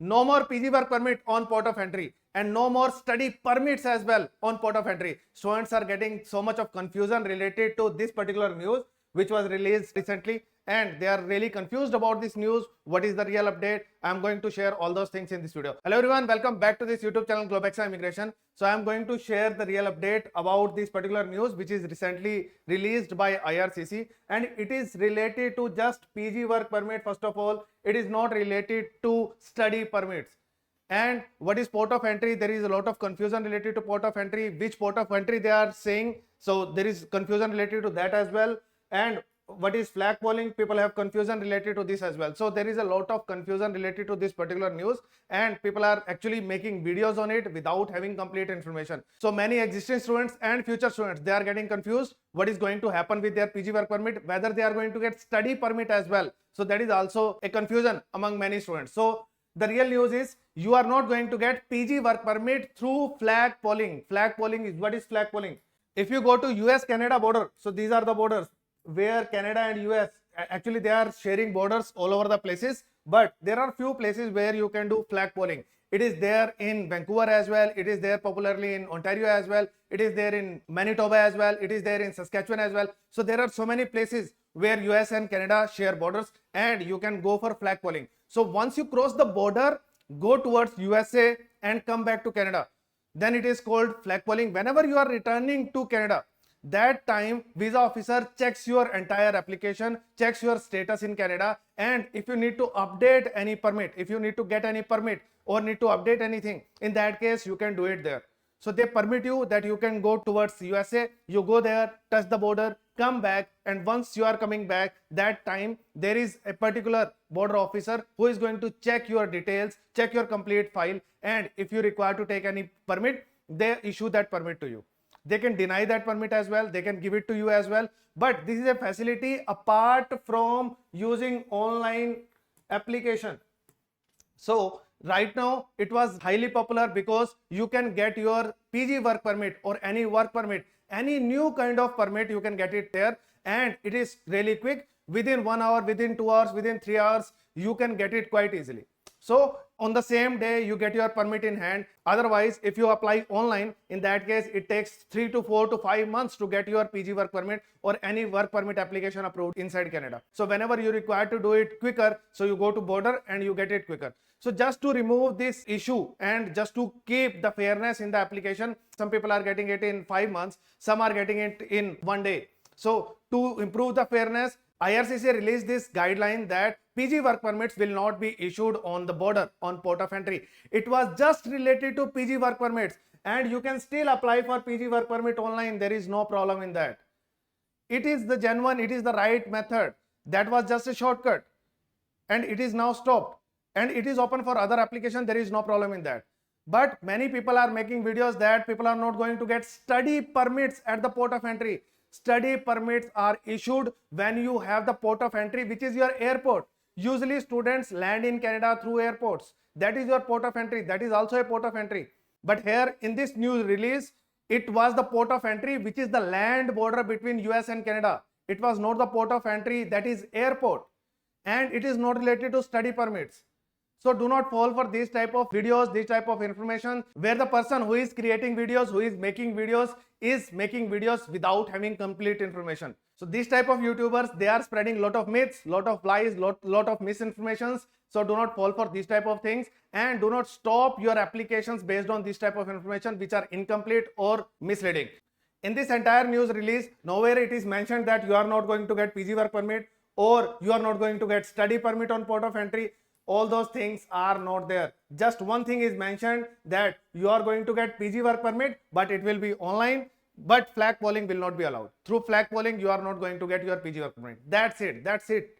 No more PG work permit on port of entry and no more study permits as well on port of entry. Students are getting so much of confusion related to this particular news which was released recently, and they are really confused about this news. What is the real update? I am going to share all those things in this video. Hello everyone, welcome back to this YouTube channel Globexa Immigration. So I am going to share the real update about this particular news which is recently released by IRCC, and it is related to just PG work permit. First of all, it is not related to study permits. And what is port of entry? There is a lot of confusion related to port of entry, which port of entry they are saying. So there is confusion related to that as well. And what is flag polling? People have confusion related to this as well. So there is a lot of confusion related to this particular news, and people are actually making videos on it without having complete information. So many existing students and future students, they are getting confused what is going to happen with their PG work permit, whether they are going to get study permit as well. So that is also a confusion among many students. So the real news is you are not going to get PG work permit through flag polling. Flag polling is, what is flag polling? If you go to US Canada border, so these are the borders where Canada and US, actually they are sharing borders all over the places, but there are few places where you can do flag polling. It is there in Vancouver as well, it is there popularly in Ontario as well, it is there in Manitoba as well, it is there in Saskatchewan as well. So there are so many places where US and Canada share borders, and you can go for flag polling. So once you cross the border, go towards USA and come back to Canada, then it is called flag polling. Whenever you are returning to Canada, that time visa officer checks your entire application, checks your status in Canada, and if you need to update any permit, if you need to get any permit or need to update anything, in that case you can do it there. So they permit you that you can go towards USA, you go there, touch the border, come back, and once you are coming back, that time there is a particular border officer who is going to check your details, check your complete file, and if you require to take any permit, they issue that permit to you. They can deny that permit as well, they can give it to you as well, but this is a facility apart from using online application. So right now it was highly popular because you can get your PG work permit or any work permit, any new kind of permit, you can get it there, and it is really quick. Within 1 hour, within 2 hours, within 3 hours, you can get it quite easily. So on the same day you get your permit in hand. Otherwise, if you apply online, in that case it takes 3 to 4 to 5 months to get your PG work permit or any work permit application approved inside Canada. So whenever you require to do it quicker, so you go to border and you get it quicker. So just to remove this issue and just to keep the fairness in the application, some people are getting it in 5 months, some are getting it in 1 day. So to improve the fairness, IRCC released this guideline that PG work permits will not be issued on the border on port of entry. It was just related to PG work permits, and you can still apply for PG work permit online. There is no problem in that. It is the genuine, it is the right method. That was just a shortcut, and it is now stopped, and it is open for other application. There is no problem in that. But many people are making videos that people are not going to get study permits at the port of entry. Study permits are issued when you have the port of entry, which is your airport. Usually students land in Canada through airports. That is your port of entry. That is also a port of entry. But here in this news release, it was the port of entry which is the land border between US and Canada. It was not the port of entry that is airport, and it is not related to study permits. So do not fall for these type of videos, this type of information where the person who is creating videos, who is making videos without having complete information. So these type of YouTubers, they are spreading lot of myths, lot of lies, lot of misinformations. So do not fall for these type of things, and do not stop your applications based on this type of information which are incomplete or misleading. In this entire news release, nowhere it is mentioned that you are not going to get PG work permit or you are not going to get study permit on port of entry. All those things are not there. Just one thing is mentioned, that you are going to get PG work permit, but it will be online, but flag polling will not be allowed. Through flag polling, you are not going to get your PG work permit. That's it. That's it.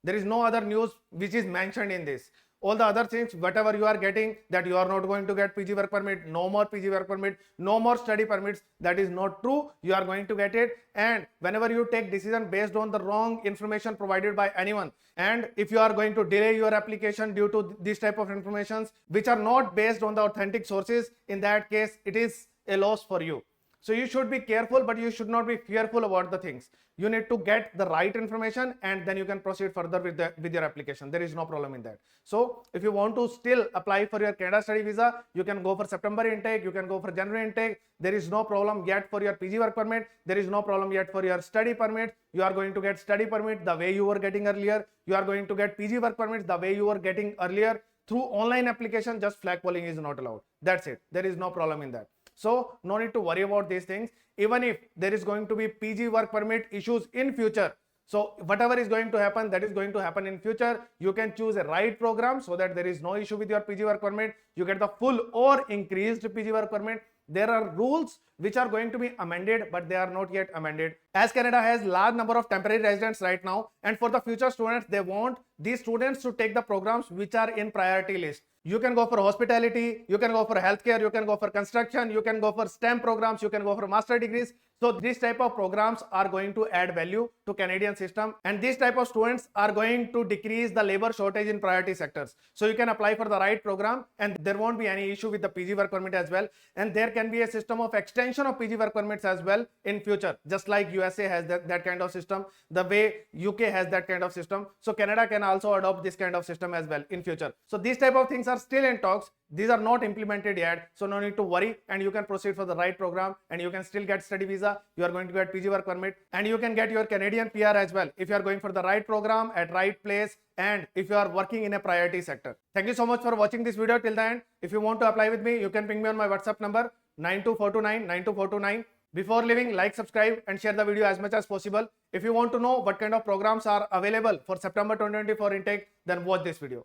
There is no other news which is mentioned in this. All the other things, whatever you are getting, that you are not going to get PG work permit, no more PG work permit, no more study permits, that is not true. You are going to get it, and whenever you take decision based on the wrong information provided by anyone, and if you are going to delay your application due to this type of informations which are not based on the authentic sources, in that case it is a loss for you. So you should be careful, but you should not be fearful about the things. You need to get the right information, and then you can proceed further with your application. There is no problem in that. So if you want to still apply for your Canada study visa, you can go for September intake, you can go for January intake. There is no problem yet for your PG work permit. There is no problem yet for your study permit. You are going to get study permit the way you were getting earlier. You are going to get PG work permits the way you were getting earlier. Through online application, just flag polling is not allowed. That's it. There is no problem in that. So no need to worry about these things. Even if there is going to be PG work permit issues in future, so whatever is going to happen, that is going to happen in future. You can choose a right program so that there is no issue with your PG work permit. You get the full or increased PG work permit. There are rules which are going to be amended, but they are not yet amended. As Canada has large number of temporary residents right now, and for the future students, they want these students to take the programs which are in priority list. You can go for hospitality, you can go for healthcare, you can go for construction, you can go for STEM programs, you can go for master degrees. So these type of programs are going to add value to Canadian system, and these type of students are going to decrease the labor shortage in priority sectors. So you can apply for the right program, and there won't be any issue with the PG work permit as well. And there can be a system of extension of PG work permits as well in future, just like USA has that kind of system, the way UK has that kind of system. So Canada can also adopt this kind of system as well in future. So these type of things are still in talks. These are not implemented yet, so no need to worry, and you can proceed for the right program, and you can still get study visa. You are going to get PG work permit, and you can get your Canadian PR as well if you are going for the right program at right place, and if you are working in a priority sector. Thank you so much for watching this video till the end. If you want to apply with me, you can ping me on my WhatsApp number 92429 92429. Before leaving, like, subscribe and share the video as much as possible. If you want to know what kind of programs are available for September 2024 intake, then watch this video.